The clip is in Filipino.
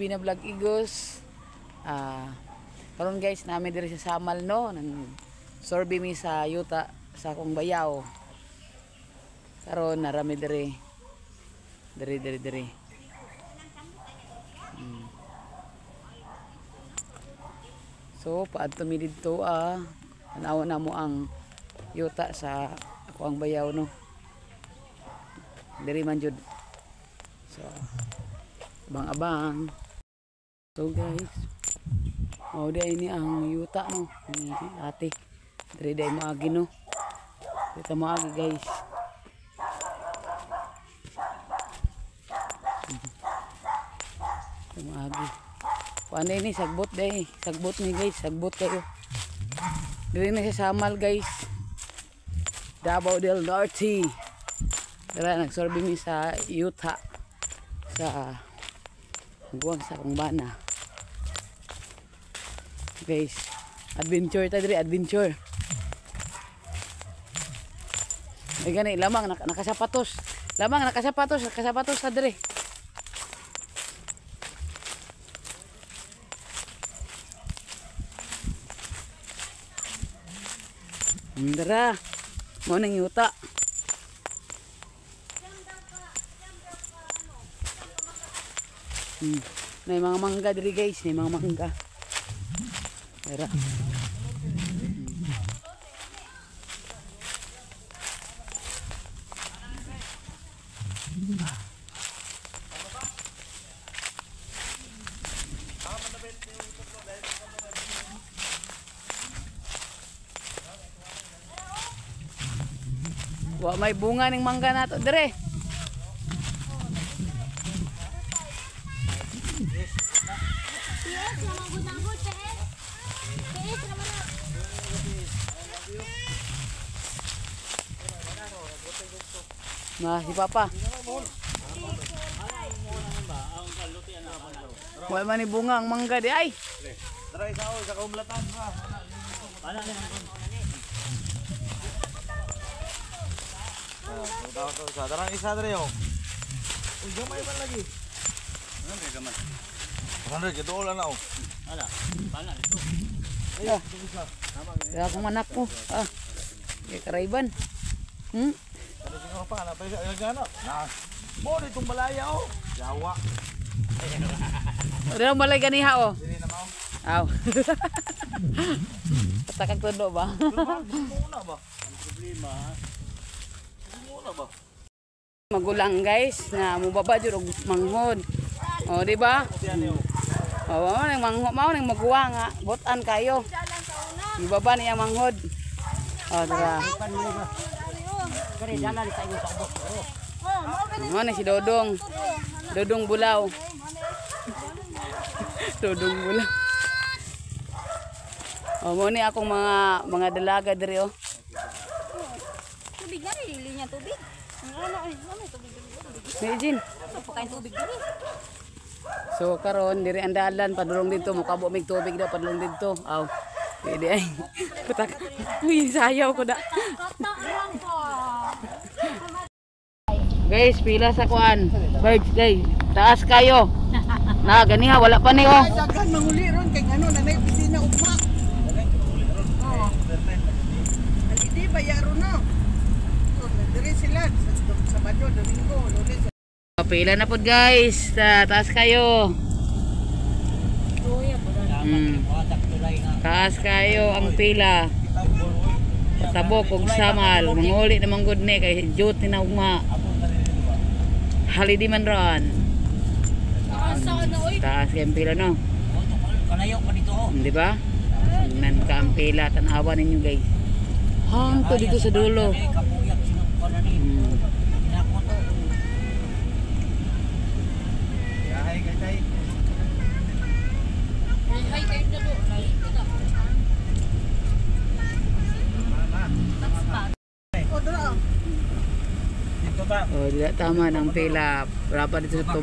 Binablog Igos. Karon guys, namin diri sa Samal no, nang sorbi mi sa yuta sa akong bayaw. Karon narami diri. Diri. So, paadto mi didto tanaw na mo ang yuta sa ako ang bayaw no. Diri man jud. So, abang-abang. So guys, dahil ini ang yuta no, ni ate. Dari dahil maagi no. Kita maagi guys. Maagi. Paano ini sagbot dahil. Sagbot ni guys, sagbot kayo. Dari na sa Samal guys. Davao del Norte. Tara, nagsorbi mi sa yuta. Sa guwang sa akong bana. Guys, adventure tayo diri, adventure. Ay gani, lamang nakasapatos. Lamang nakasapatos ta diri. Dara, mo nang yuta. May mga mangga diri guys, may mga mangga. Tara. Wa may bunga ning mangga nato dire. Nah, si Papa. Wala man ni bunga ang mangga di ay. Dray sa kaumlatan pa. Ana ni. Sa darang isa dre yo. Uy, gamay man lagi. Ano gamay? Ano gito wala na oh. Ala, bala dito. Ay, ya akong anak ko. Kay Karayban. Ano siguro pa na pa gano? Na. Mo ditong balaya oh. Jawa. Ora balay ganiha oh. Dili na mao. Aw. Patakag todo ba? Muna ba? Ang problema. Muna ba? Magulang guys na mubaba jud og manghod. Oh, di ba? Nang mao nang maguwa nga, botan kayo. Ibaba niya manghod. Oh, tara. Mana si Dodong? Dodong Bulaw. Dodong Bulaw. Oh, mo ni akong mga dalaga diri oh. Tubig na rin, linya tubig. Ano tubig? Medjin. Pakain tubig diri. So karon diri andalan padulong dito mukabo mig tubig daw padulong dito. Aw. Pwede ay. Putak. Uy, sayaw ko da. Guys, pila sa kuan. Birthday. Taas kayo. Na ganiha wala pa ni oh. Daghan manguli ron kay ngano nanay opisina ugma. Oo. Hindi bayaro no. So diri sila sa Sabado, Domingo, Lunes. Pila na pod guys. Taas kayo. Taas kayo ang pila. Tabok og Samal. Manguli namang good ni kay duty na ugma. Holiday man ron. Taas kayo ang pila no. Kanayo pa dito oh. Di ba? Tingnan ka ang pila. Tanawa ninyo guys. Hangto dito sa dulo. Oh, tidak tama ng pila. Berapa dito sa